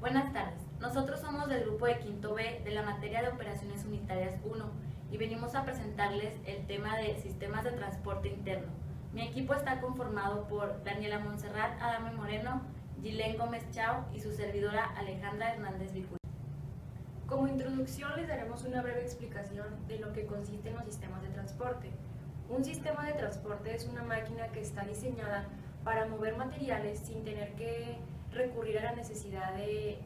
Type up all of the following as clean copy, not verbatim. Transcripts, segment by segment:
Buenas tardes. Nosotros somos del grupo de Quinto B de la materia de Operaciones Unitarias 1 y venimos a presentarles el tema de sistemas de transporte interno. Mi equipo está conformado por Daniela Montserrat Adame Moreno, Gilén Gómez Chao y su servidora Alejandra Hernández Vicul. Como introducción les daremos una breve explicación de lo que consisten los sistemas de transporte. Un sistema de transporte es una máquina que está diseñada para mover materiales sin tener que recurrir a la necesidad de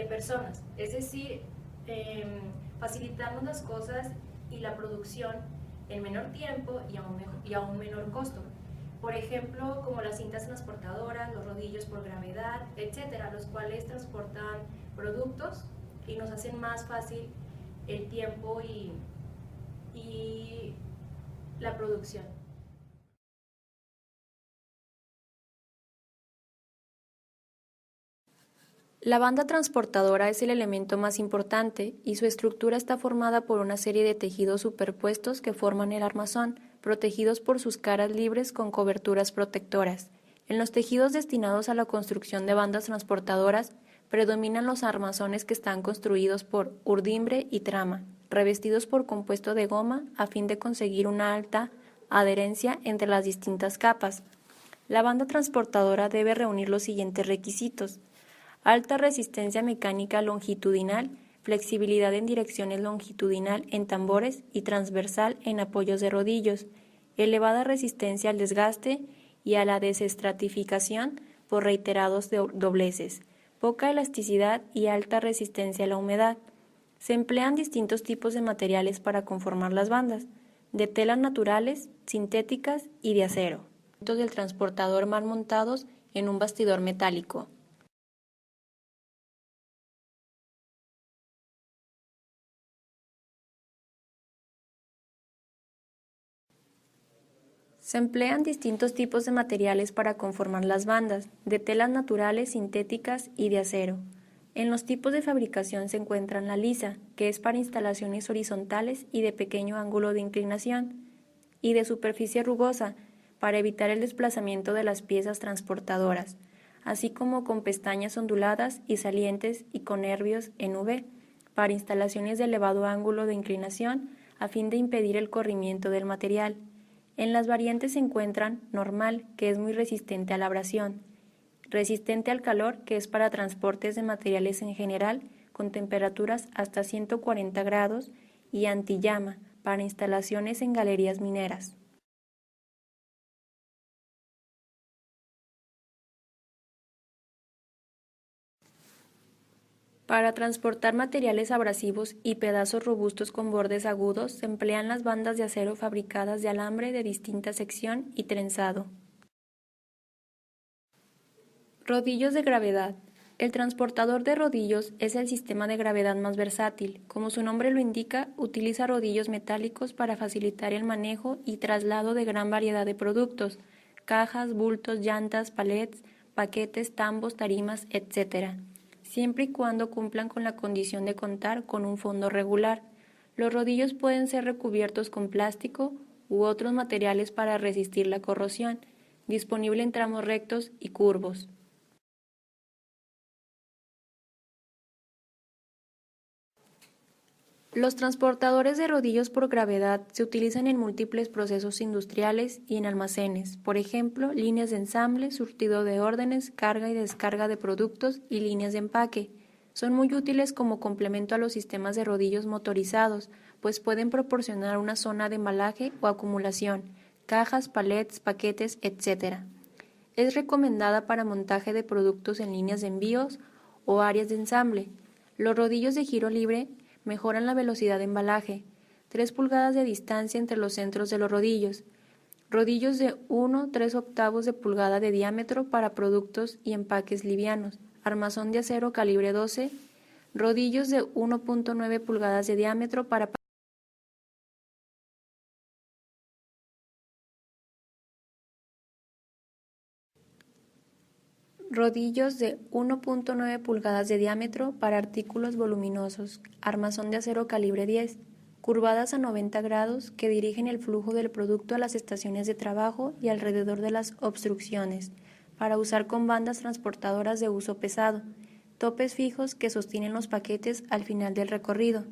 personas, es decir, facilitamos las cosas y la producción en menor tiempo y a un menor costo. Por ejemplo, como las cintas transportadoras, los rodillos por gravedad, etcétera, los cuales transportan productos y nos hacen más fácil el tiempo y la producción. La banda transportadora es el elemento más importante y su estructura está formada por una serie de tejidos superpuestos que forman el armazón, protegidos por sus caras libres con coberturas protectoras. En los tejidos destinados a la construcción de bandas transportadoras, predominan los armazones que están construidos por urdimbre y trama, revestidos por compuesto de goma a fin de conseguir una alta adherencia entre las distintas capas. La banda transportadora debe reunir los siguientes requisitos: alta resistencia mecánica longitudinal, flexibilidad en direcciones longitudinal en tambores y transversal en apoyos de rodillos, elevada resistencia al desgaste y a la desestratificación por reiterados dobleces, poca elasticidad y alta resistencia a la humedad. Se emplean distintos tipos de materiales para conformar las bandas, de telas naturales, sintéticas y de acero. Del transportador mal montados en un bastidor metálico. Se emplean distintos tipos de materiales para conformar las bandas, de telas naturales, sintéticas y de acero. En los tipos de fabricación se encuentran la lisa, que es para instalaciones horizontales y de pequeño ángulo de inclinación, y de superficie rugosa, para evitar el desplazamiento de las piezas transportadoras, así como con pestañas onduladas y salientes y con nervios en V, para instalaciones de elevado ángulo de inclinación, a fin de impedir el corrimiento del material. En las variantes se encuentran normal, que es muy resistente a la abrasión, resistente al calor, que es para transportes de materiales en general, con temperaturas hasta 140 grados, y antillama, para instalaciones en galerías mineras. Para transportar materiales abrasivos y pedazos robustos con bordes agudos, se emplean las bandas de acero fabricadas de alambre de distinta sección y trenzado. Rodillos de gravedad. El transportador de rodillos es el sistema de gravedad más versátil. Como su nombre lo indica, utiliza rodillos metálicos para facilitar el manejo y traslado de gran variedad de productos: cajas, bultos, llantas, palets, paquetes, tambos, tarimas, etc., siempre y cuando cumplan con la condición de contar con un fondo regular. Los rodillos pueden ser recubiertos con plástico u otros materiales para resistir la corrosión, disponible en tramos rectos y curvos. Los transportadores de rodillos por gravedad se utilizan en múltiples procesos industriales y en almacenes, por ejemplo, líneas de ensamble, surtido de órdenes, carga y descarga de productos y líneas de empaque. Son muy útiles como complemento a los sistemas de rodillos motorizados, pues pueden proporcionar una zona de embalaje o acumulación, cajas, palets, paquetes, etc. Es recomendada para montaje de productos en líneas de envíos o áreas de ensamble. Los rodillos de giro libre mejoran la velocidad de embalaje, 3 pulgadas de distancia entre los centros de los rodillos, rodillos de 1/3 de pulgada de diámetro para productos y empaques livianos, armazón de acero calibre 12, rodillos de 1.9 pulgadas de diámetro para rodillos de 1.9 pulgadas de diámetro para artículos voluminosos, armazón de acero calibre 10, curvadas a 90 grados que dirigen el flujo del producto a las estaciones de trabajo y alrededor de las obstrucciones, para usar con bandas transportadoras de uso pesado, topes fijos que sostienen los paquetes al final del recorrido.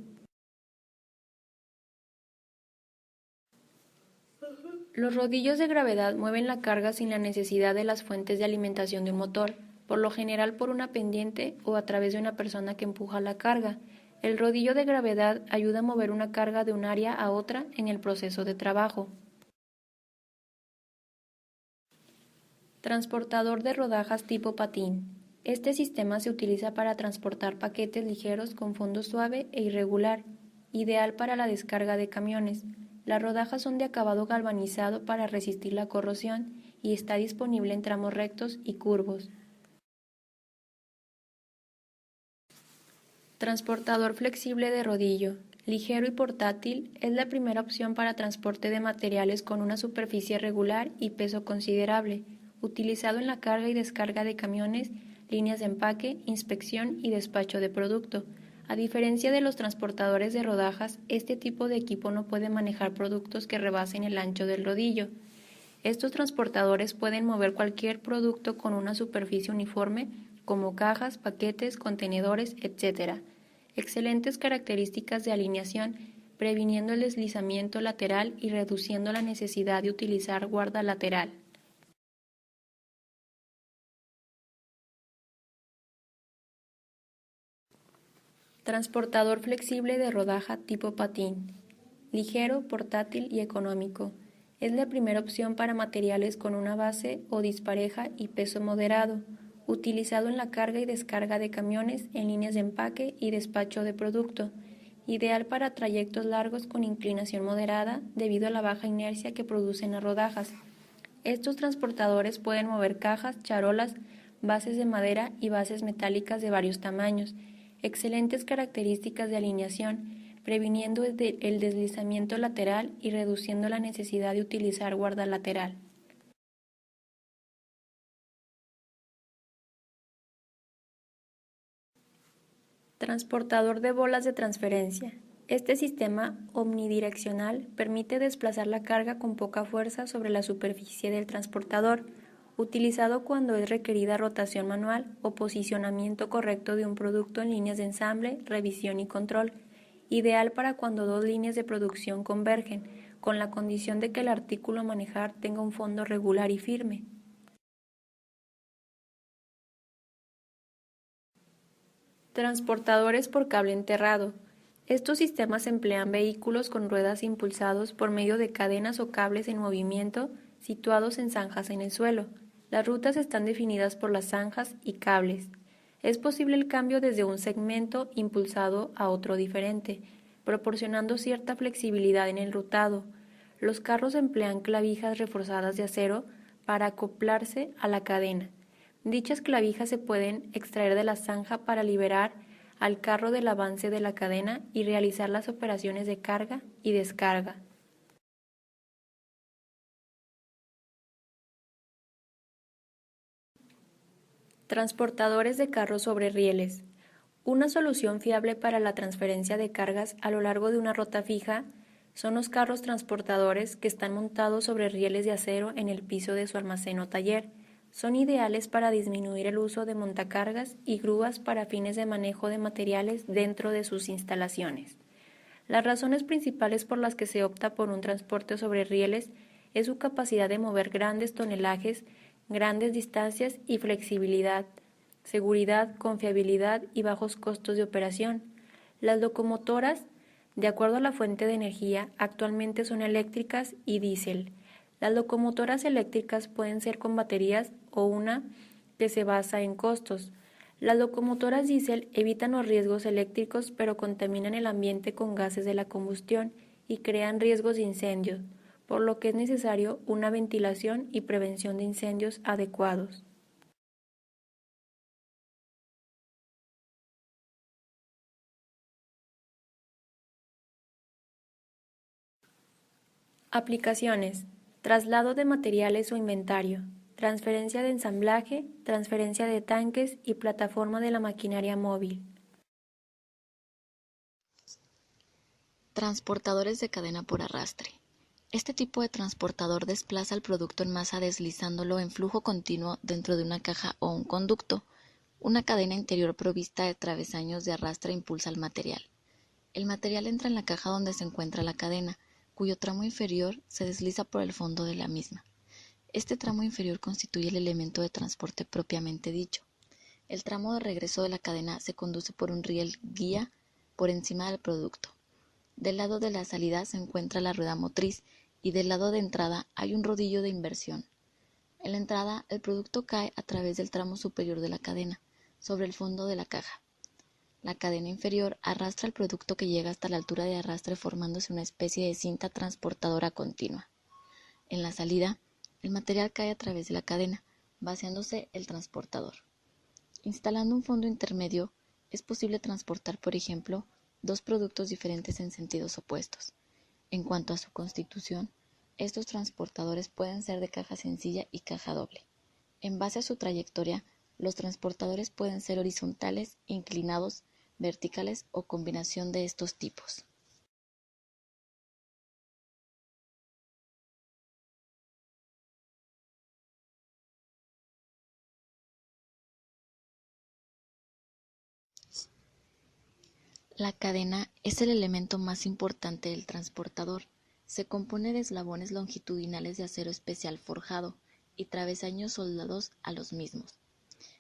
Los rodillos de gravedad mueven la carga sin la necesidad de las fuentes de alimentación de un motor, por lo general por una pendiente o a través de una persona que empuja la carga. El rodillo de gravedad ayuda a mover una carga de un área a otra en el proceso de trabajo. Transportador de rodajas tipo patín. Este sistema se utiliza para transportar paquetes ligeros con fondo suave e irregular, ideal para la descarga de camiones. Las rodajas son de acabado galvanizado para resistir la corrosión y está disponible en tramos rectos y curvos. Transportador flexible de rodillo. Ligero y portátil, es la primera opción para transporte de materiales con una superficie regular y peso considerable, utilizado en la carga y descarga de camiones, líneas de empaque, inspección y despacho de producto. A diferencia de los transportadores de rodajas, este tipo de equipo no puede manejar productos que rebasen el ancho del rodillo. Estos transportadores pueden mover cualquier producto con una superficie uniforme, como cajas, paquetes, contenedores, etc. Excelentes características de alineación, previniendo el deslizamiento lateral y reduciendo la necesidad de utilizar guarda lateral. Transportador flexible de rodaja tipo patín. Ligero, portátil y económico. Es la primera opción para materiales con una base o dispareja y peso moderado, utilizado en la carga y descarga de camiones, en líneas de empaque y despacho de producto. Ideal para trayectos largos con inclinación moderada debido a la baja inercia que producen las rodajas. Estos transportadores pueden mover cajas, charolas, bases de madera y bases metálicas de varios tamaños. Excelentes características de alineación, previniendo el deslizamiento lateral y reduciendo la necesidad de utilizar guarda lateral. Transportador de bolas de transferencia. Este sistema omnidireccional permite desplazar la carga con poca fuerza sobre la superficie del transportador, utilizado cuando es requerida rotación manual o posicionamiento correcto de un producto en líneas de ensamble, revisión y control, ideal para cuando dos líneas de producción convergen, con la condición de que el artículo a manejar tenga un fondo regular y firme. Transportadores por cable enterrado. Estos sistemas emplean vehículos con ruedas impulsados por medio de cadenas o cables en movimiento situados en zanjas en el suelo. Las rutas están definidas por las zanjas y cables. Es posible el cambio desde un segmento impulsado a otro diferente, proporcionando cierta flexibilidad en el rutado. Los carros emplean clavijas reforzadas de acero para acoplarse a la cadena. Dichas clavijas se pueden extraer de la zanja para liberar al carro del avance de la cadena y realizar las operaciones de carga y descarga. Transportadores de carros sobre rieles. Una solución fiable para la transferencia de cargas a lo largo de una ruta fija son los carros transportadores que están montados sobre rieles de acero en el piso de su almacén o taller. Son ideales para disminuir el uso de montacargas y grúas para fines de manejo de materiales dentro de sus instalaciones. Las razones principales por las que se opta por un transporte sobre rieles es su capacidad de mover grandes tonelajes, grandes distancias y flexibilidad, seguridad, confiabilidad y bajos costos de operación. Las locomotoras, de acuerdo a la fuente de energía, actualmente son eléctricas y diésel. Las locomotoras eléctricas pueden ser con baterías o una que se basa en costos. Las locomotoras diésel evitan los riesgos eléctricos pero contaminan el ambiente con gases de la combustión y crean riesgos de incendios, por lo que es necesario una ventilación y prevención de incendios adecuados. Aplicaciones: traslado de materiales o inventario, transferencia de ensamblaje, transferencia de tanques y plataforma de la maquinaria móvil. Transportadores de cadena por arrastre. Este tipo de transportador desplaza el producto en masa deslizándolo en flujo continuo dentro de una caja o un conducto. Una cadena interior provista de travesaños de arrastre impulsa el material. El material entra en la caja donde se encuentra la cadena, cuyo tramo inferior se desliza por el fondo de la misma. Este tramo inferior constituye el elemento de transporte propiamente dicho. El tramo de regreso de la cadena se conduce por un riel guía por encima del producto. Del lado de la salida se encuentra la rueda motriz y del lado de entrada hay un rodillo de inversión. En la entrada, el producto cae a través del tramo superior de la cadena, sobre el fondo de la caja. La cadena inferior arrastra el producto que llega hasta la altura de arrastre formándose una especie de cinta transportadora continua. En la salida, el material cae a través de la cadena, vaciándose el transportador. Instalando un fondo intermedio, es posible transportar, por ejemplo, dos productos diferentes en sentidos opuestos. En cuanto a su constitución, estos transportadores pueden ser de caja sencilla y caja doble. En base a su trayectoria, los transportadores pueden ser horizontales, inclinados, verticales o combinación de estos tipos. La cadena es el elemento más importante del transportador. Se compone de eslabones longitudinales de acero especial forjado y travesaños soldados a los mismos.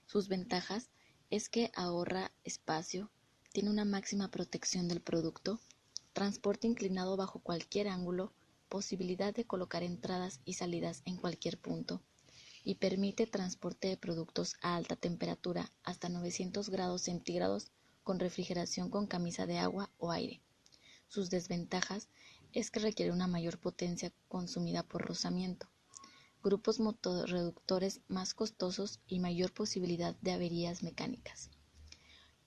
Sus ventajas es que ahorra espacio, tiene una máxima protección del producto, transporte inclinado bajo cualquier ángulo, posibilidad de colocar entradas y salidas en cualquier punto y permite transporte de productos a alta temperatura hasta 900 grados centígrados con refrigeración con camisa de agua o aire. Sus desventajas es que requiere una mayor potencia consumida por rozamiento, grupos motorreductores más costosos y mayor posibilidad de averías mecánicas.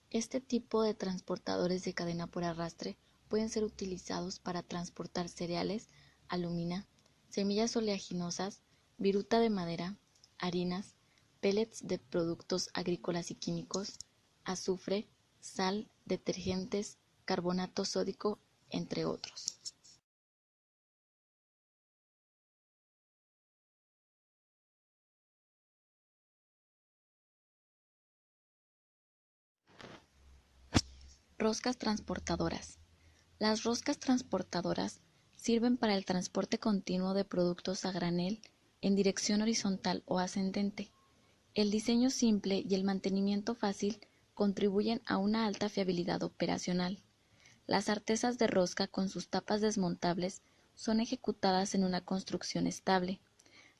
Este tipo de transportadores de cadena por arrastre pueden ser utilizados para transportar cereales, alumina, semillas oleaginosas, viruta de madera, harinas, pellets de productos agrícolas y químicos, azufre, sal, detergentes, carbonato sódico, entre otros. Roscas transportadoras. Las roscas transportadoras sirven para el transporte continuo de productos a granel en dirección horizontal o ascendente. El diseño simple y el mantenimiento fácil contribuyen a una alta fiabilidad operacional. Las artesas de rosca con sus tapas desmontables son ejecutadas en una construcción estable.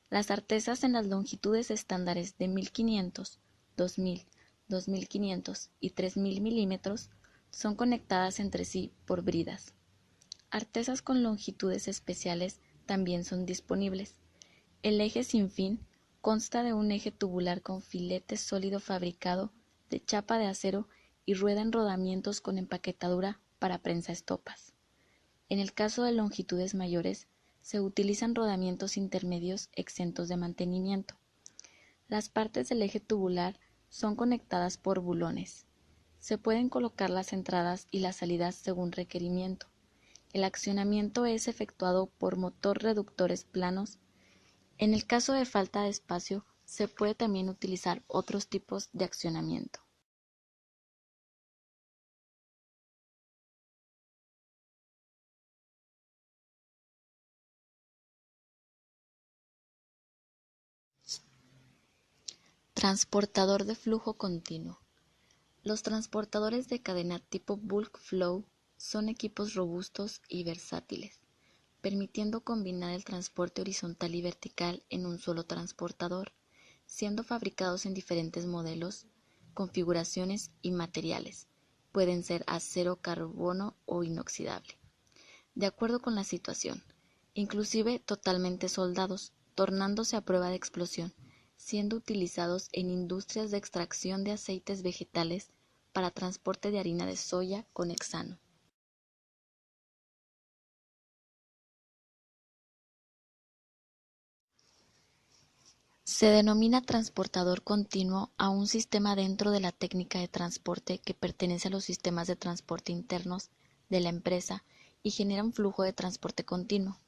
Las artesas en las longitudes estándares de 1500, 2000, 2500 y 3000 milímetros son conectadas entre sí por bridas. Artesas con longitudes especiales también son disponibles. El eje sin fin consta de un eje tubular con filete sólido fabricado de chapa de acero y rueda en rodamientos con empaquetadura para prensaestopas. En el caso de longitudes mayores, se utilizan rodamientos intermedios exentos de mantenimiento. Las partes del eje tubular son conectadas por bulones. Se pueden colocar las entradas y las salidas según requerimiento. El accionamiento es efectuado por motor reductores planos. En el caso de falta de espacio, se puede también utilizar otros tipos de accionamiento. Transportador de flujo continuo. Los transportadores de cadena tipo bulk flow son equipos robustos y versátiles, permitiendo combinar el transporte horizontal y vertical en un solo transportador, siendo fabricados en diferentes modelos, configuraciones y materiales. Pueden ser acero, carbono o inoxidable, de acuerdo con la situación, inclusive totalmente soldados, tornándose a prueba de explosión, siendo utilizados en industrias de extracción de aceites vegetales para transporte de harina de soya con hexano. Se denomina transportador continuo a un sistema dentro de la técnica de transporte que pertenece a los sistemas de transporte internos de la empresa y genera un flujo de transporte continuo.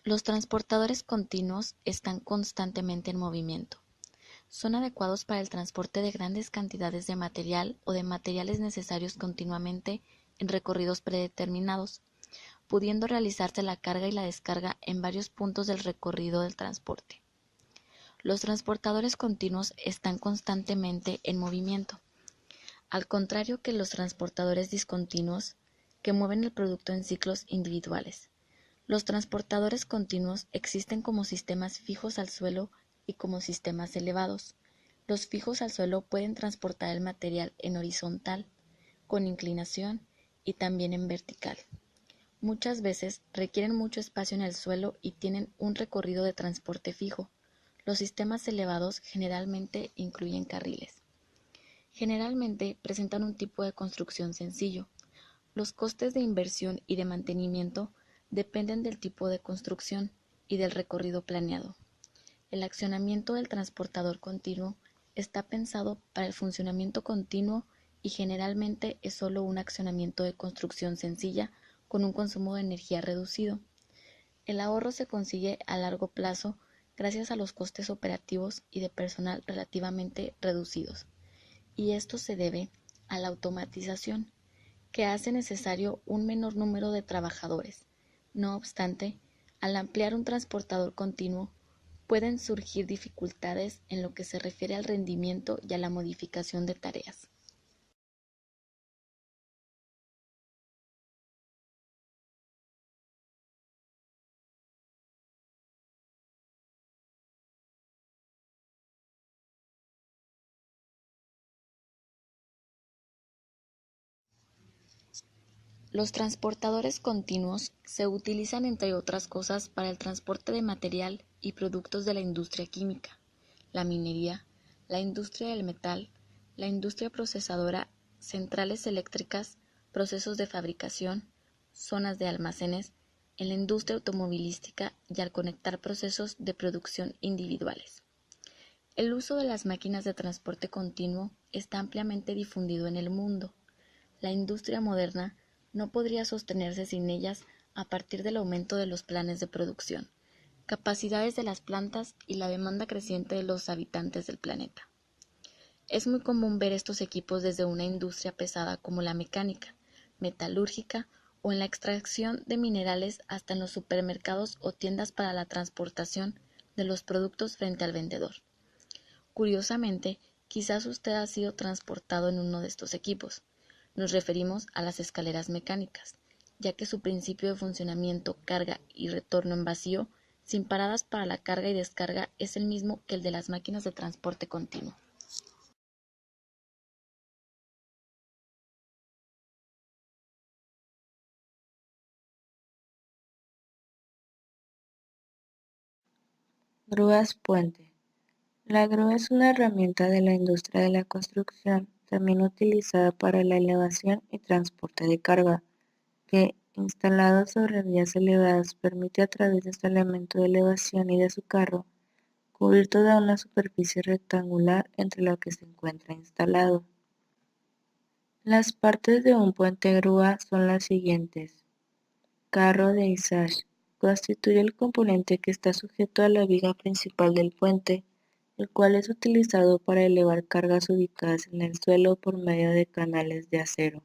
Los transportadores continuos están constantemente en movimiento. Son adecuados para el transporte de grandes cantidades de material o de materiales necesarios continuamente en recorridos predeterminados, pudiendo realizarse la carga y la descarga en varios puntos del recorrido del transporte. Los transportadores continuos están constantemente en movimiento, al contrario que los transportadores discontinuos, que mueven el producto en ciclos individuales. Los transportadores continuos existen como sistemas fijos al suelo y como sistemas elevados. Los fijos al suelo pueden transportar el material en horizontal, con inclinación y también en vertical. Muchas veces requieren mucho espacio en el suelo y tienen un recorrido de transporte fijo. Los sistemas elevados generalmente incluyen carriles. Generalmente presentan un tipo de construcción sencillo. Los costes de inversión y de mantenimiento dependen del tipo de construcción y del recorrido planeado. El accionamiento del transportador continuo está pensado para el funcionamiento continuo y generalmente es solo un accionamiento de construcción sencilla con un consumo de energía reducido. El ahorro se consigue a largo plazo gracias a los costes operativos y de personal relativamente reducidos, y esto se debe a la automatización, que hace necesario un menor número de trabajadores. No obstante, al ampliar un transportador continuo, pueden surgir dificultades en lo que se refiere al rendimiento y a la modificación de tareas. Los transportadores continuos se utilizan, entre otras cosas, para el transporte de material y productos de la industria química, la minería, la industria del metal, la industria procesadora, centrales eléctricas, procesos de fabricación, zonas de almacenes, en la industria automovilística y al conectar procesos de producción individuales. El uso de las máquinas de transporte continuo está ampliamente difundido en el mundo. La industria moderna no podría sostenerse sin ellas a partir del aumento de los planes de producción, capacidades de las plantas y la demanda creciente de los habitantes del planeta. Es muy común ver estos equipos desde una industria pesada como la mecánica, metalúrgica o en la extracción de minerales hasta en los supermercados o tiendas para la transportación de los productos frente al vendedor. Curiosamente, quizás usted ha sido transportado en uno de estos equipos. Nos referimos a las escaleras mecánicas, ya que su principio de funcionamiento, carga y retorno en vacío, sin paradas para la carga y descarga, es el mismo que el de las máquinas de transporte continuo. Grúas puente. La grúa es una herramienta de la industria de la construcción, también utilizada para la elevación y transporte de carga, que, instalado sobre vías elevadas, permite a través de su elemento de elevación y de su carro, cubrir toda una superficie rectangular entre la que se encuentra instalado. Las partes de un puente grúa son las siguientes. Carro de izaje. Constituye el componente que está sujeto a la viga principal del puente, el cual es utilizado para elevar cargas ubicadas en el suelo por medio de canales de acero,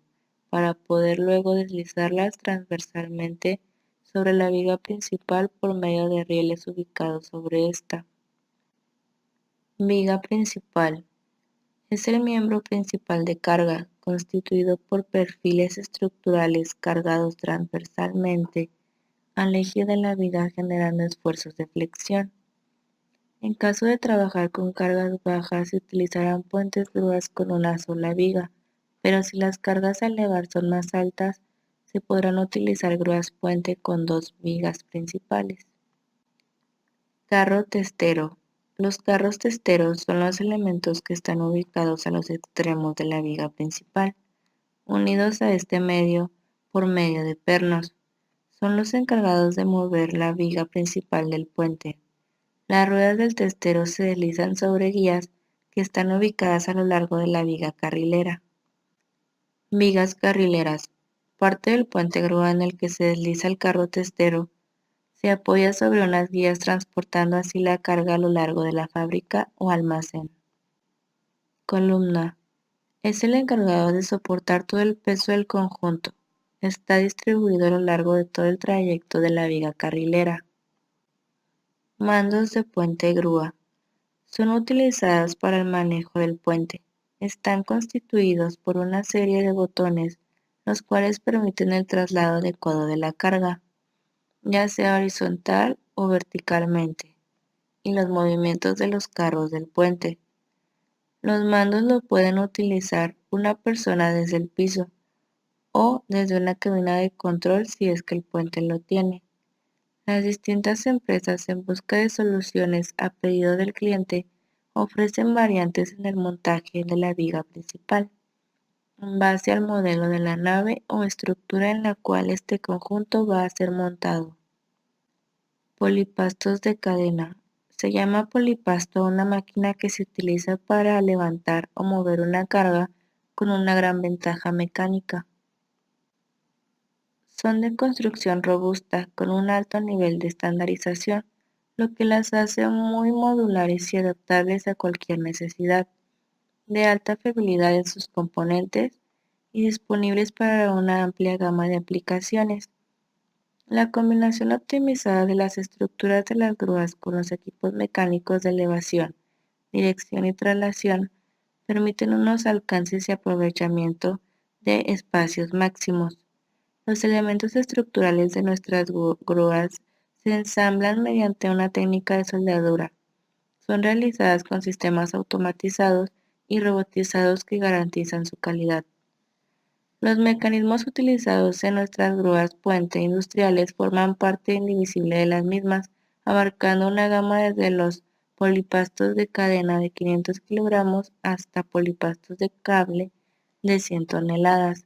para poder luego deslizarlas transversalmente sobre la viga principal por medio de rieles ubicados sobre esta. Viga principal. Es el miembro principal de carga, constituido por perfiles estructurales cargados transversalmente al eje de la viga generando esfuerzos de flexión. En caso de trabajar con cargas bajas se utilizarán puentes grúas con una sola viga, pero si las cargas a elevar son más altas, se podrán utilizar grúas puente con dos vigas principales. Carro testero. Los carros testeros son los elementos que están ubicados a los extremos de la viga principal, unidos a este medio por medio de pernos. Son los encargados de mover la viga principal del puente. Las ruedas del testero se deslizan sobre guías que están ubicadas a lo largo de la viga carrilera. Vigas carrileras. Parte del puente grúa en el que se desliza el carro testero Se apoya sobre unas guías transportando así la carga a lo largo de la fábrica o almacén. Columna. Es el encargado de soportar todo el peso del conjunto. Está distribuido a lo largo de todo el trayecto de la viga carrilera. Mandos de puente grúa. Son utilizadas para el manejo del puente. Están constituidos por una serie de botones, los cuales permiten el traslado adecuado de la carga, ya sea horizontal o verticalmente, y los movimientos de los carros del puente. Los mandos lo pueden utilizar una persona desde el piso o desde una cabina de control si es que el puente lo tiene. Las distintas empresas en busca de soluciones a pedido del cliente ofrecen variantes en el montaje de la viga principal, en base al modelo de la nave o estructura en la cual este conjunto va a ser montado. Polipastos de cadena. Se llama polipasto a una máquina que se utiliza para levantar o mover una carga con una gran ventaja mecánica. Son de construcción robusta, con un alto nivel de estandarización, lo que las hace muy modulares y adaptables a cualquier necesidad, de alta fiabilidad en sus componentes y disponibles para una amplia gama de aplicaciones. La combinación optimizada de las estructuras de las grúas con los equipos mecánicos de elevación, dirección y traslación permiten unos alcances y aprovechamiento de espacios máximos. Los elementos estructurales de nuestras grúas se ensamblan mediante una técnica de soldadura. Son realizadas con sistemas automatizados y robotizados que garantizan su calidad. Los mecanismos utilizados en nuestras grúas puente industriales forman parte indivisible de las mismas, abarcando una gama desde los polipastos de cadena de 500 kilogramos hasta polipastos de cable de 100 toneladas.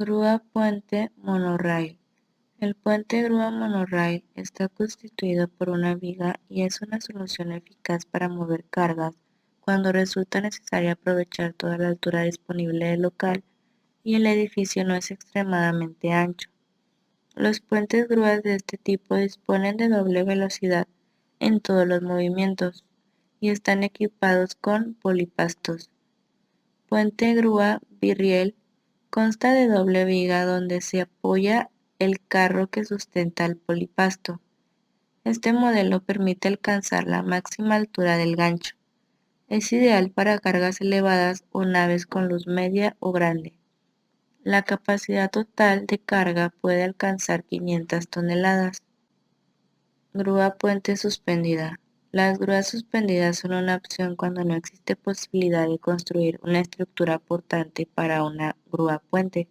Grúa puente monorraíl. El puente grúa monorraíl está constituido por una viga y es una solución eficaz para mover cargas cuando resulta necesario aprovechar toda la altura disponible del local y el edificio no es extremadamente ancho. Los puentes grúas de este tipo disponen de doble velocidad en todos los movimientos y están equipados con polipastos. Puente grúa birriel consta de doble viga donde se apoya el carro que sustenta el polipasto. Este modelo permite alcanzar la máxima altura del gancho. Es ideal para cargas elevadas o naves con luz media o grande. La capacidad total de carga puede alcanzar 500 toneladas. Grúa puente suspendida. Las grúas suspendidas son una opción cuando no existe posibilidad de construir una estructura portante para una grúa puente.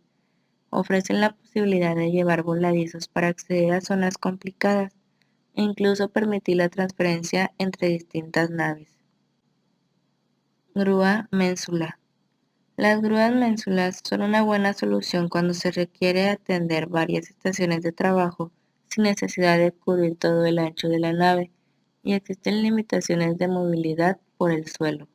Ofrecen la posibilidad de llevar voladizos para acceder a zonas complicadas e incluso permitir la transferencia entre distintas naves. Grúa ménsula. Las grúas ménsulas son una buena solución cuando se requiere atender varias estaciones de trabajo sin necesidad de cubrir todo el ancho de la nave y existen limitaciones de movilidad por el suelo.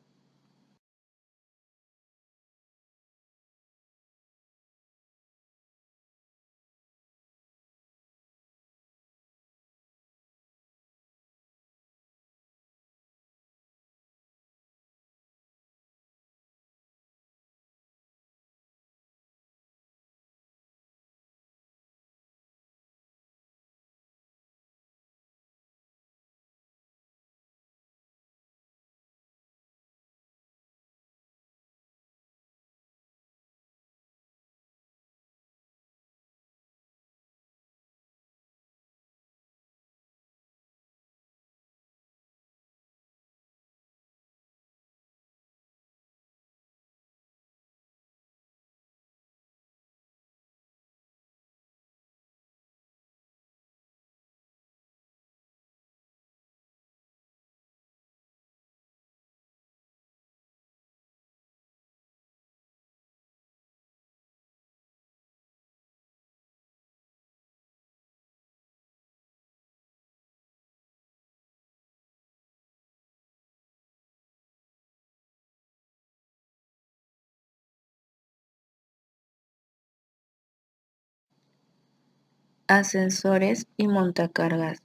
Ascensores y montacargas.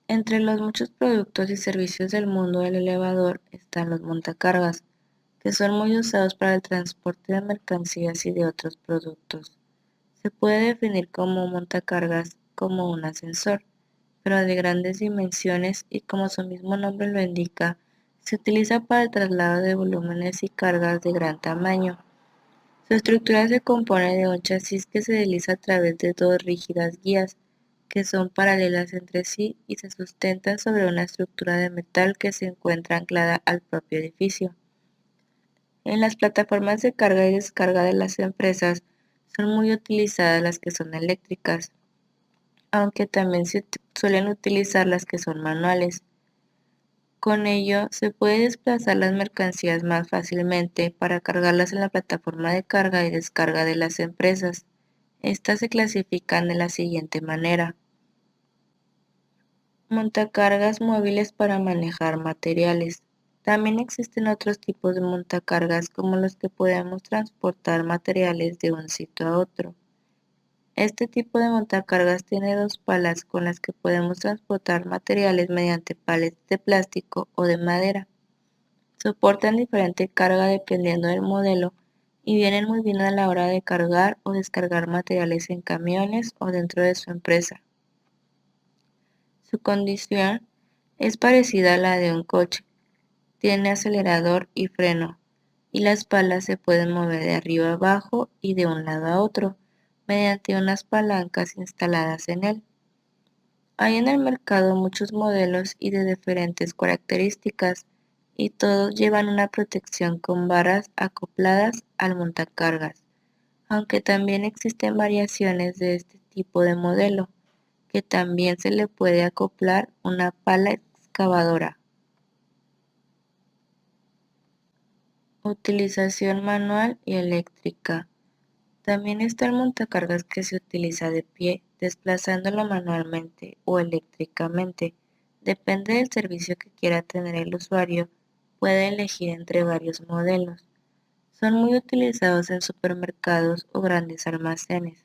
Entre los muchos productos y servicios del mundo del elevador están los montacargas, que son muy usados para el transporte de mercancías y de otros productos. Se puede definir como montacargas como un ascensor, pero de grandes dimensiones y como su mismo nombre lo indica, se utiliza para el traslado de volúmenes y cargas de gran tamaño. Su estructura se compone de un chasis que se desliza a través de dos rígidas guías, que son paralelas entre sí y se sustentan sobre una estructura de metal que se encuentra anclada al propio edificio. En las plataformas de carga y descarga de las empresas son muy utilizadas las que son eléctricas, aunque también se suelen utilizar las que son manuales. Con ello, se puede desplazar las mercancías más fácilmente para cargarlas en la plataforma de carga y descarga de las empresas. Estas se clasifican de la siguiente manera. Montacargas móviles para manejar materiales. También existen otros tipos de montacargas como los que podemos transportar materiales de un sitio a otro. Este tipo de montacargas tiene dos palas con las que podemos transportar materiales mediante palets de plástico o de madera. Soportan diferente carga dependiendo del modelo y vienen muy bien a la hora de cargar o descargar materiales en camiones o dentro de su empresa. Su condición es parecida a la de un coche. Tiene acelerador y freno, y las palas se pueden mover de arriba a abajo y de un lado a otro mediante unas palancas instaladas en él. Hay en el mercado muchos modelos y de diferentes características, y todos llevan una protección con barras acopladas al montacargas, aunque también existen variaciones de este tipo de modelo, que también se le puede acoplar una pala excavadora. Utilización manual y eléctrica. También está el montacargas que se utiliza de pie, desplazándolo manualmente o eléctricamente. Depende del servicio que quiera tener el usuario, puede elegir entre varios modelos. Son muy utilizados en supermercados o grandes almacenes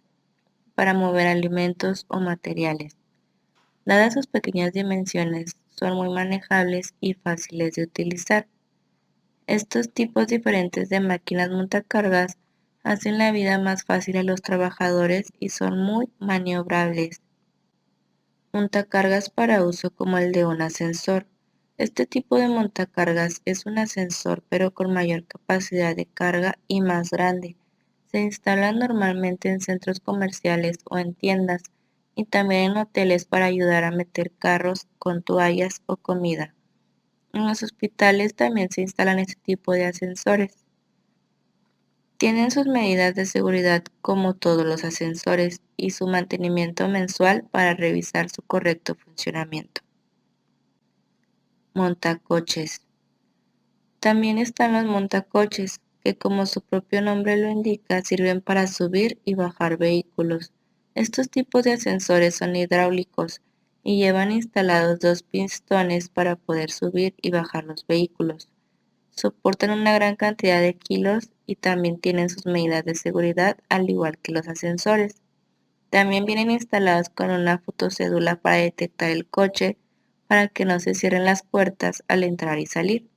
para mover alimentos o materiales. Dadas sus pequeñas dimensiones, son muy manejables y fáciles de utilizar. Estos tipos diferentes de máquinas montacargas hacen la vida más fácil a los trabajadores y son muy maniobrables. Montacargas para uso como el de un ascensor. Este tipo de montacargas es un ascensor pero con mayor capacidad de carga y más grande. Se instalan normalmente en centros comerciales o en tiendas y también en hoteles para ayudar a meter carros con toallas o comida. En los hospitales también se instalan este tipo de ascensores. Tienen sus medidas de seguridad como todos los ascensores y su mantenimiento mensual para revisar su correcto funcionamiento. Montacoches. También están los montacoches, que como su propio nombre lo indica, sirven para subir y bajar vehículos. Estos tipos de ascensores son hidráulicos y llevan instalados dos pistones para poder subir y bajar los vehículos. Soportan una gran cantidad de kilos y también tienen sus medidas de seguridad al igual que los ascensores. También vienen instalados con una fotocédula para detectar el coche para que no se cierren las puertas al entrar y salir.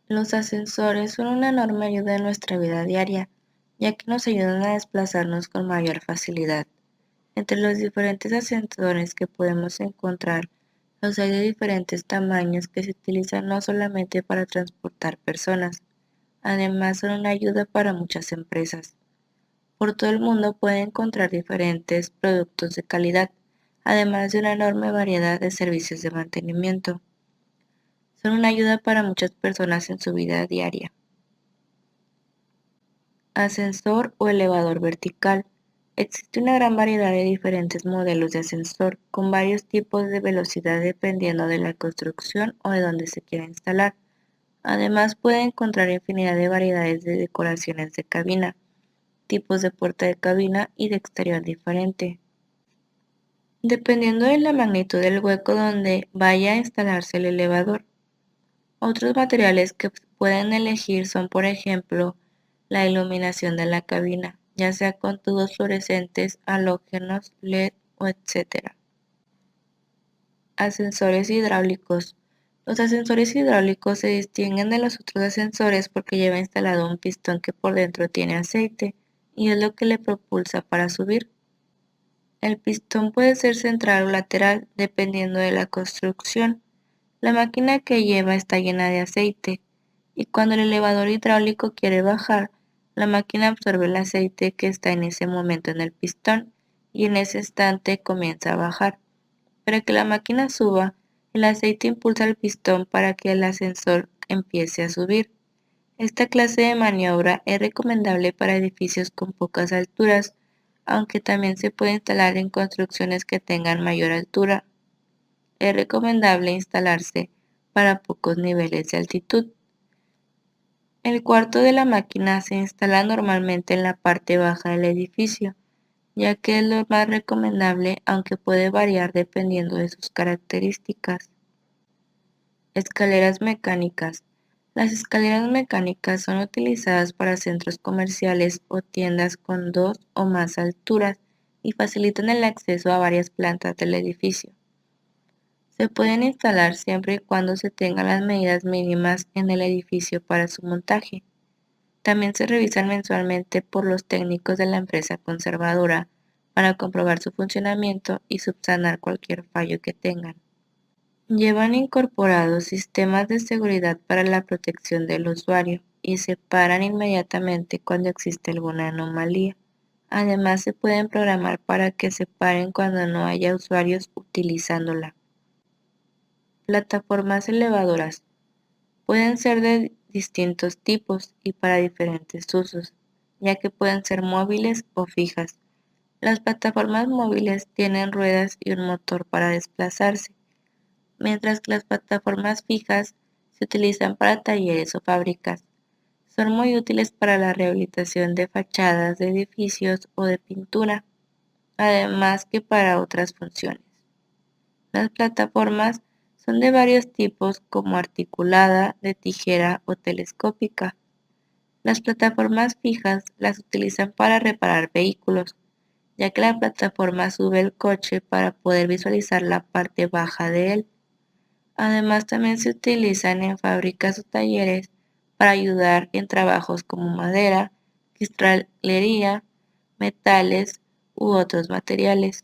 Los ascensores son una enorme ayuda en nuestra vida diaria, ya que nos ayudan a desplazarnos con mayor facilidad. Entre los diferentes ascensores que podemos encontrar, los hay de diferentes tamaños que se utilizan no solamente para transportar personas, además son una ayuda para muchas empresas. Por todo el mundo pueden encontrar diferentes productos de calidad, además de una enorme variedad de servicios de mantenimiento. Son una ayuda para muchas personas en su vida diaria. Ascensor o elevador vertical. Existe una gran variedad de diferentes modelos de ascensor, con varios tipos de velocidad dependiendo de la construcción o de dónde se quiera instalar. Además, puede encontrar infinidad de variedades de decoraciones de cabina, tipos de puerta de cabina y de exterior diferente. Dependiendo de la magnitud del hueco donde vaya a instalarse el elevador. Otros materiales que pueden elegir son, por ejemplo, la iluminación de la cabina, ya sea con tubos fluorescentes, halógenos, LED o etc. Ascensores hidráulicos. Los ascensores hidráulicos se distinguen de los otros ascensores porque lleva instalado un pistón que por dentro tiene aceite y es lo que le propulsa para subir. El pistón puede ser central o lateral dependiendo de la construcción. La máquina que lleva está llena de aceite y cuando el elevador hidráulico quiere bajar, la máquina absorbe el aceite que está en ese momento en el pistón y en ese instante comienza a bajar. Para que la máquina suba, el aceite impulsa el pistón para que el ascensor empiece a subir. Esta clase de maniobra es recomendable para edificios con pocas alturas, aunque también se puede instalar en construcciones que tengan mayor altura. Es recomendable instalarse para pocos niveles de altitud. El cuarto de la máquina se instala normalmente en la parte baja del edificio, ya que es lo más recomendable, aunque puede variar dependiendo de sus características. Escaleras mecánicas. Las escaleras mecánicas son utilizadas para centros comerciales o tiendas con dos o más alturas y facilitan el acceso a varias plantas del edificio. Se pueden instalar siempre y cuando se tengan las medidas mínimas en el edificio para su montaje. También se revisan mensualmente por los técnicos de la empresa conservadora para comprobar su funcionamiento y subsanar cualquier fallo que tengan. Llevan incorporados sistemas de seguridad para la protección del usuario y se paran inmediatamente cuando existe alguna anomalía. Además, se pueden programar para que se paren cuando no haya usuarios utilizándola. Plataformas elevadoras. Pueden ser de distintos tipos y para diferentes usos, ya que pueden ser móviles o fijas. Las plataformas móviles tienen ruedas y un motor para desplazarse, mientras que las plataformas fijas se utilizan para talleres o fábricas. Son muy útiles para la rehabilitación de fachadas de edificios o de pintura, además que para otras funciones. Las plataformas son de varios tipos como articulada, de tijera o telescópica. Las plataformas fijas las utilizan para reparar vehículos, ya que la plataforma sube el coche para poder visualizar la parte baja de él. Además, también se utilizan en fábricas o talleres para ayudar en trabajos como madera, cristalería, metales u otros materiales.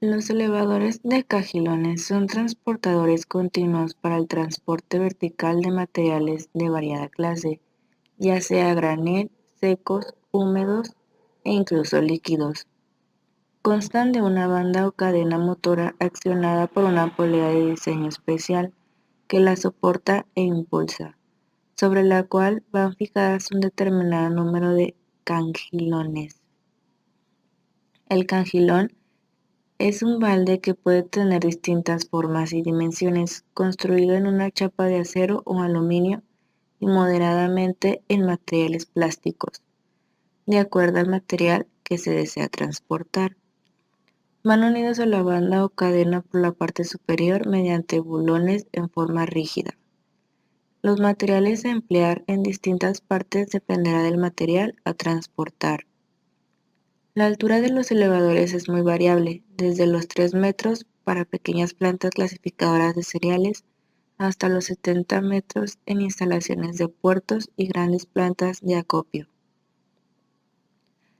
Los elevadores de cajilones son transportadores continuos para el transporte vertical de materiales de variada clase, ya sea granel, secos, húmedos e incluso líquidos. Constan de una banda o cadena motora accionada por una polea de diseño especial que la soporta e impulsa, sobre la cual van fijadas un determinado número de cangilones. El cangilón es un balde que puede tener distintas formas y dimensiones, construido en una chapa de acero o aluminio y moderadamente en materiales plásticos, de acuerdo al material que se desea transportar. Van unidos a la banda o cadena por la parte superior mediante bulones en forma rígida. Los materiales a emplear en distintas partes dependerá del material a transportar. La altura de los elevadores es muy variable, desde los 3 metros para pequeñas plantas clasificadoras de cereales hasta los 70 metros en instalaciones de puertos y grandes plantas de acopio.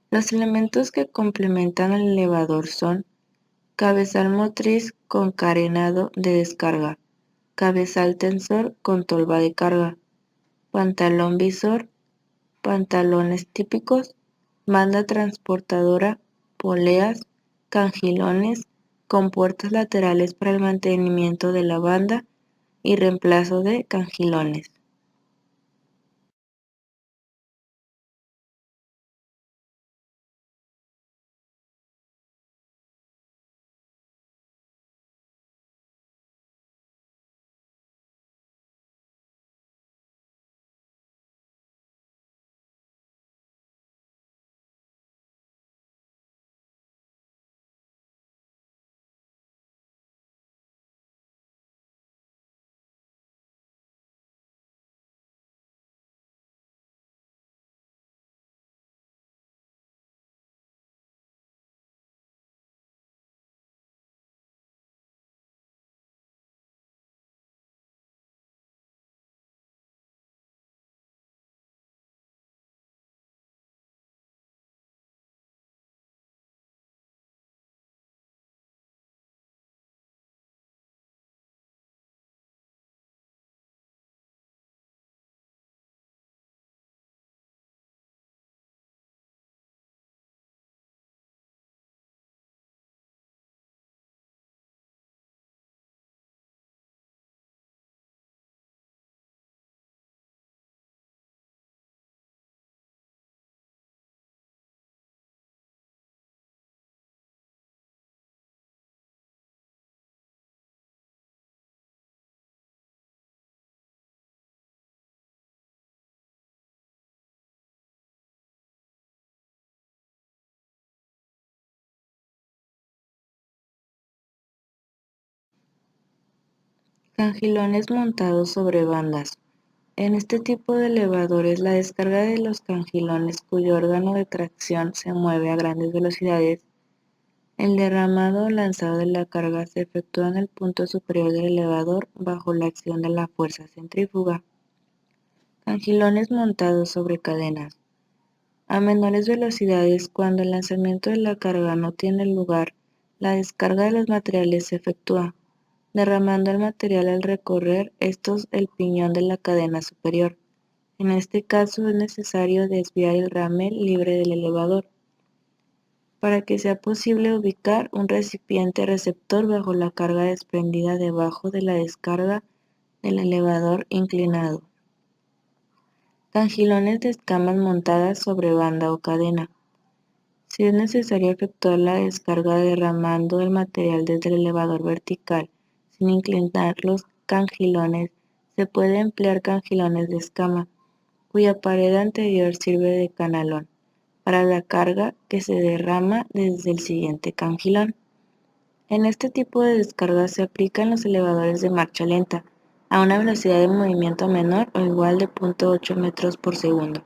Los elementos que complementan al elevador son cabezal motriz con carenado de descarga, cabezal tensor con tolva de carga, pantalón visor, pantalones típicos, banda transportadora, poleas, cangilones, compuertas laterales para el mantenimiento de la banda y reemplazo de cangilones. Cangilones montados sobre bandas. En este tipo de elevadores, la descarga de los cangilones, cuyo órgano de tracción se mueve a grandes velocidades, el derramado o lanzado de la carga se efectúa en el punto superior del elevador bajo la acción de la fuerza centrífuga. Cangilones montados sobre cadenas. A menores velocidades, cuando el lanzamiento de la carga no tiene lugar, la descarga de los materiales se efectúa, derramando el material al recorrer estos el piñón de la cadena superior. En este caso es necesario desviar el ramel libre del elevador, para que sea posible ubicar un recipiente receptor bajo la carga desprendida debajo de la descarga del elevador inclinado. Cangilones de escamas montadas sobre banda o cadena. Si es necesario efectuar la descarga derramando el material desde el elevador vertical sin inclinar los cangilones, se puede emplear cangilones de escama, cuya pared anterior sirve de canalón para la carga que se derrama desde el siguiente cangilón. En este tipo de descarga se aplican los elevadores de marcha lenta, a una velocidad de movimiento menor o igual de 0.8 metros por segundo.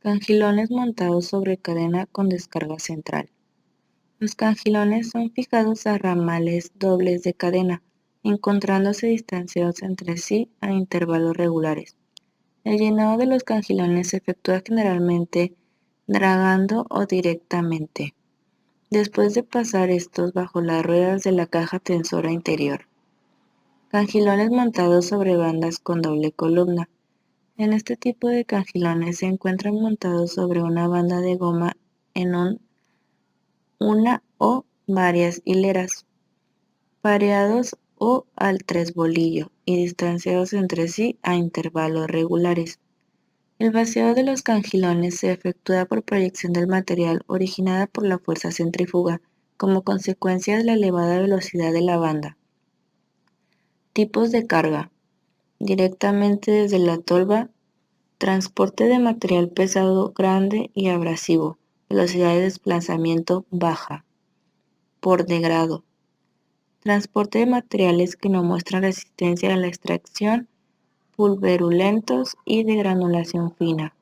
Cangilones montados sobre cadena con descarga central. Los cangilones son fijados a ramales dobles de cadena, encontrándose distanciados entre sí a intervalos regulares. El llenado de los cangilones se efectúa generalmente dragando o directamente, después de pasar estos bajo las ruedas de la caja tensora interior. Cangilones montados sobre bandas con doble columna. En este tipo de cangilones se encuentran montados sobre una banda de goma en una o varias hileras, pareados o al tres bolillo y distanciados entre sí a intervalos regulares. El vaciado de los cangilones se efectúa por proyección del material originada por la fuerza centrífuga como consecuencia de la elevada velocidad de la banda. Tipos de carga. Directamente desde la tolva, transporte de material pesado grande y abrasivo, velocidad de desplazamiento baja. Por degrado. Transporte de materiales que no muestran resistencia a la extracción, pulverulentos y de granulación fina.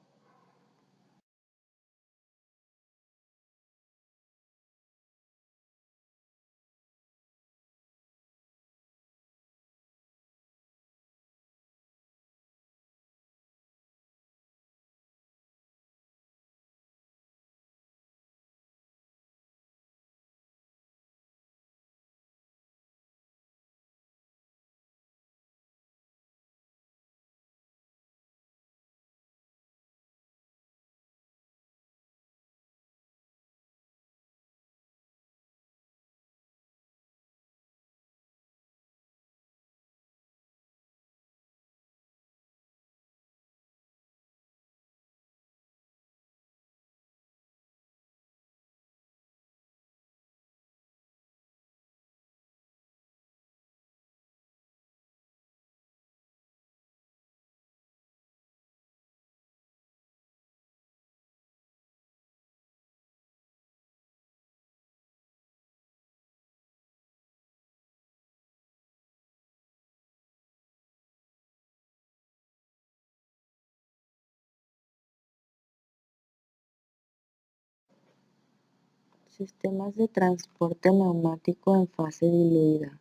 Sistemas de transporte neumático en fase diluida.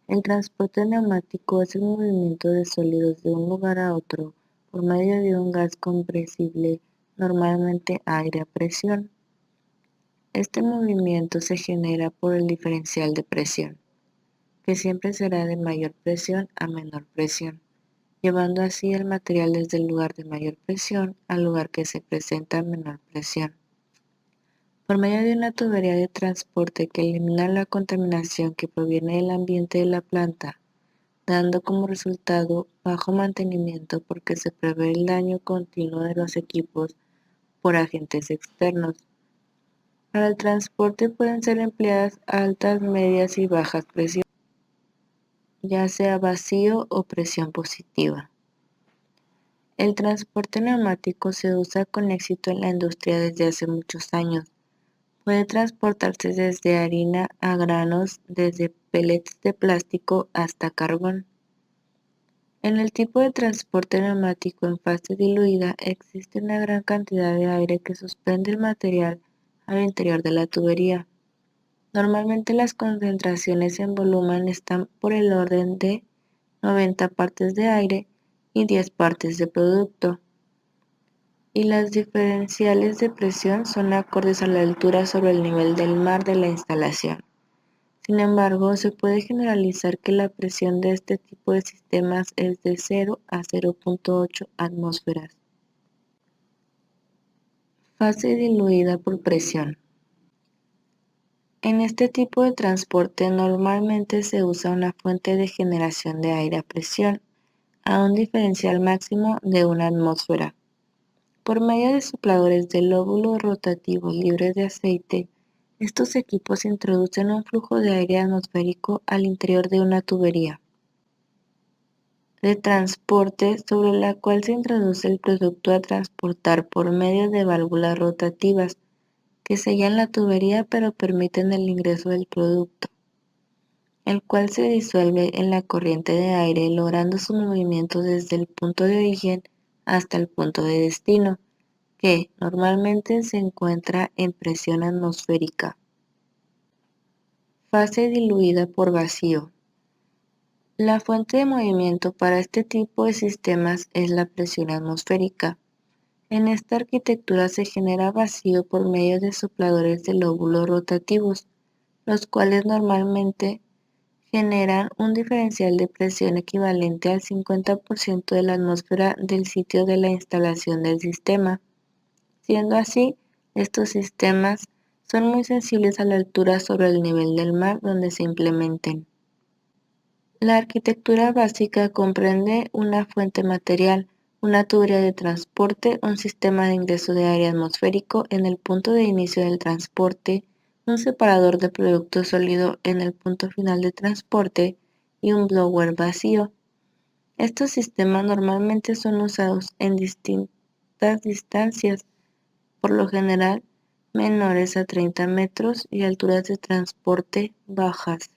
El transporte neumático es el movimiento de sólidos de un lugar a otro por medio de un gas compresible, normalmente aire a presión. Este movimiento se genera por el diferencial de presión, que siempre será de mayor presión a menor presión, llevando así el material desde el lugar de mayor presión al lugar que se presenta a menor presión. Por medio de una tubería de transporte que elimina la contaminación que proviene del ambiente de la planta, dando como resultado bajo mantenimiento porque se prevé el daño continuo de los equipos por agentes externos. Para el transporte pueden ser empleadas altas, medias y bajas presiones, ya sea vacío o presión positiva. El transporte neumático se usa con éxito en la industria desde hace muchos años. Puede transportarse desde harina a granos, desde pellets de plástico hasta carbón. En el tipo de transporte neumático en fase diluida existe una gran cantidad de aire que suspende el material al interior de la tubería. Normalmente las concentraciones en volumen están por el orden de 90 partes de aire y 10 partes de producto, y las diferenciales de presión son acordes a la altura sobre el nivel del mar de la instalación. Sin embargo, se puede generalizar que la presión de este tipo de sistemas es de 0 a 0.8 atmósferas. Fase diluida por presión. En este tipo de transporte normalmente se usa una fuente de generación de aire a presión a un diferencial máximo de 1 atmósfera. Por medio de sopladores de lóbulo rotativo libres de aceite, estos equipos introducen un flujo de aire atmosférico al interior de una tubería de transporte sobre la cual se introduce el producto a transportar por medio de válvulas rotativas que sellan la tubería pero permiten el ingreso del producto, el cual se disuelve en la corriente de aire logrando su movimiento desde el punto de origen hasta el punto de destino, que normalmente se encuentra en presión atmosférica. Fase diluida por vacío. La fuente de movimiento para este tipo de sistemas es la presión atmosférica. En esta arquitectura se genera vacío por medio de sopladores de lóbulos rotativos, los cuales normalmente generan un diferencial de presión equivalente al 50% de la atmósfera del sitio de la instalación del sistema. Siendo así, estos sistemas son muy sensibles a la altura sobre el nivel del mar donde se implementen. La arquitectura básica comprende una fuente material, una tubería de transporte, un sistema de ingreso de aire atmosférico en el punto de inicio del transporte, un separador de producto sólido en el punto final de transporte y un blower vacío. Estos sistemas normalmente son usados en distintas distancias, por lo general menores a 30 metros y alturas de transporte bajas.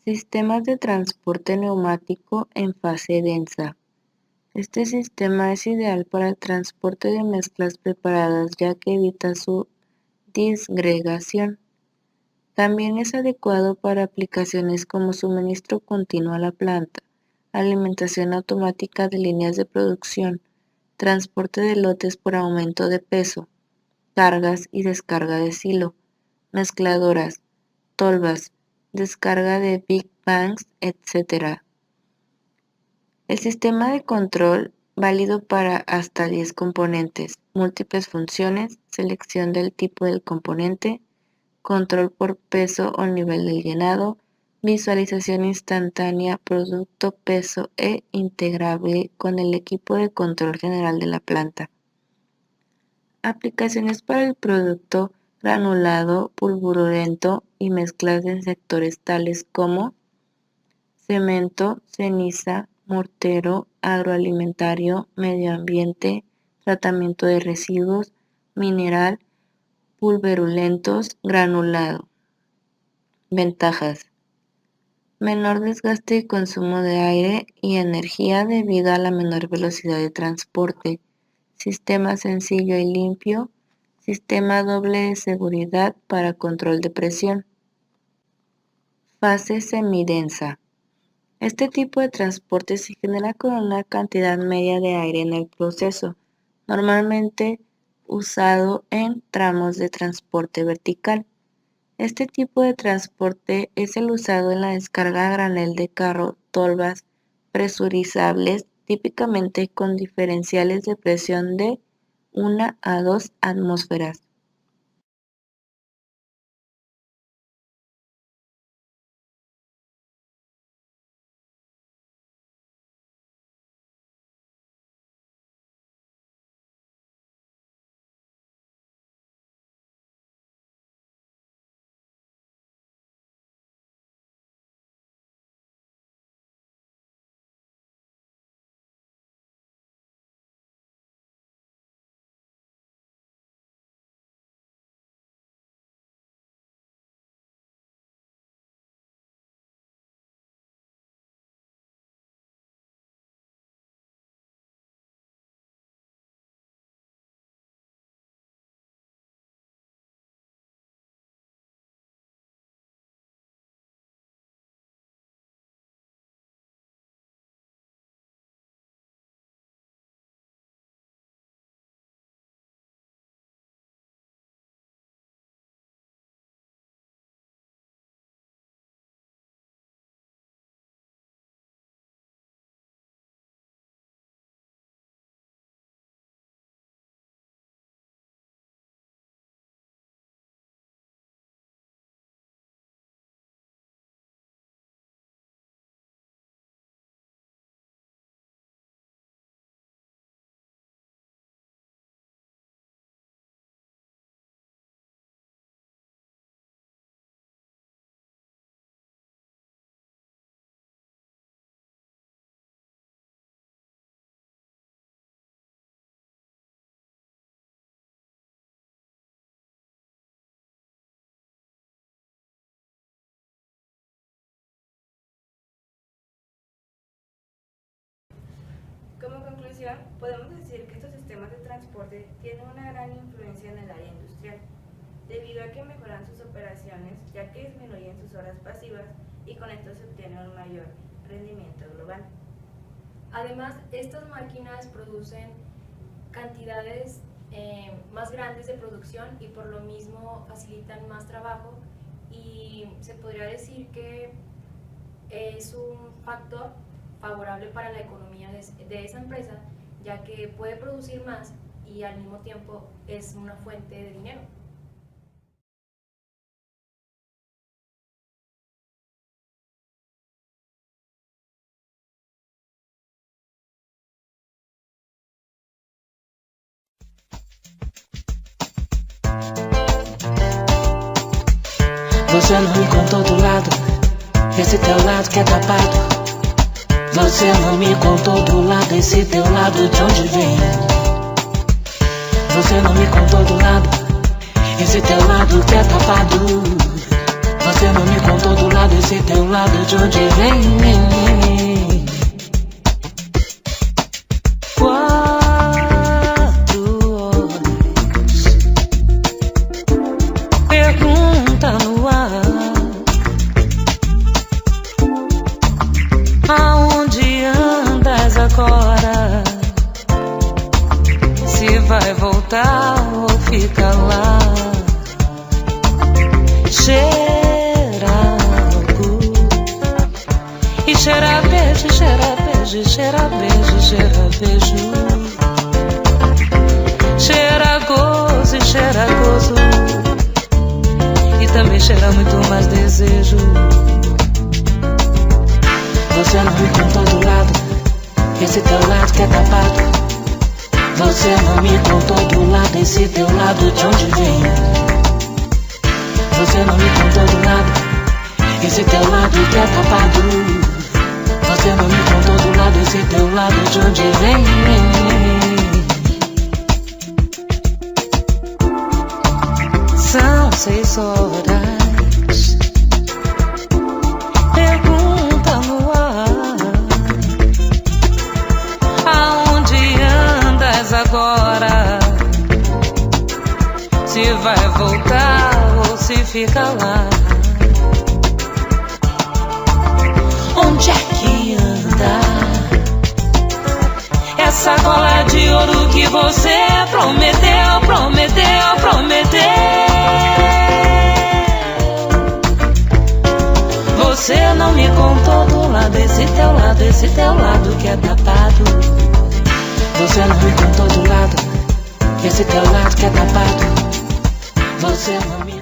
Sistemas de transporte neumático en fase densa. Este sistema es ideal para el transporte de mezclas preparadas ya que evita su disgregación. También es adecuado para aplicaciones como suministro continuo a la planta, alimentación automática de líneas de producción, transporte de lotes por aumento de peso, cargas y descarga de silo, mezcladoras, tolvas, descarga de Big Bangs, etc. El sistema de control, válido para hasta 10 componentes, múltiples funciones, selección del tipo del componente, control por peso o nivel del llenado, visualización instantánea, producto, peso e integrable con el equipo de control general de la planta. Aplicaciones para el producto granulado, pulverulento y mezclas en sectores tales como cemento, ceniza, mortero, agroalimentario, medio ambiente, tratamiento de residuos, mineral, pulverulentos, granulado. Ventajas: menor desgaste y consumo de aire y energía debido a la menor velocidad de transporte, sistema sencillo y limpio, sistema doble de seguridad para control de presión. Fase semidensa. Este tipo de transporte se genera con una cantidad media de aire en el proceso, normalmente usado en tramos de transporte vertical. Este tipo de transporte es el usado en la descarga a granel de carro, tolvas presurizables, típicamente con diferenciales de presión de 1 a 2 atmósferas. Como conclusión, podemos decir que estos sistemas de transporte tienen una gran influencia en el área industrial, debido a que mejoran sus operaciones, ya que disminuyen sus horas pasivas y con esto se obtiene un mayor rendimiento global. Además, estas máquinas producen cantidades más grandes de producción y por lo mismo facilitan más trabajo, y se podría decir que es un factor favorable para la economía de esa empresa, ya que puede producir más y al mismo tiempo es una fuente de dinero. Você não me contou do lado, esse teu lado que é tapado. Você não me contou do lado, esse teu lado de onde vem. Você não me contou do lado, esse teu lado que é tapado. Você não me contou do lado, esse teu lado de onde vem. Pergunta no ar. agora se vai voltar ou fica lá. Cheira álcool e cheira beijo, cheira beijo, cheira beijo, cheira beijo. Cheira gozo e cheira gozo, e também cheira muito mais desejo. Você não me contou do lado, esse teu lado que é tapado. Você não me contou do lado, esse teu lado de onde vem. Você não me contou do lado, esse teu lado que é tapado. Você não me contou do lado, esse teu lado de onde vem. São 6 horas, pergunta no ar, aonde andas agora? Se vai voltar ou se fica lá? Onde é que anda essa gola de ouro que você prometeu, prometeu, prometeu? Você não me contou do lado, esse teu lado que é tapado. Você não me contou do lado, esse teu lado que é tapado. Você não me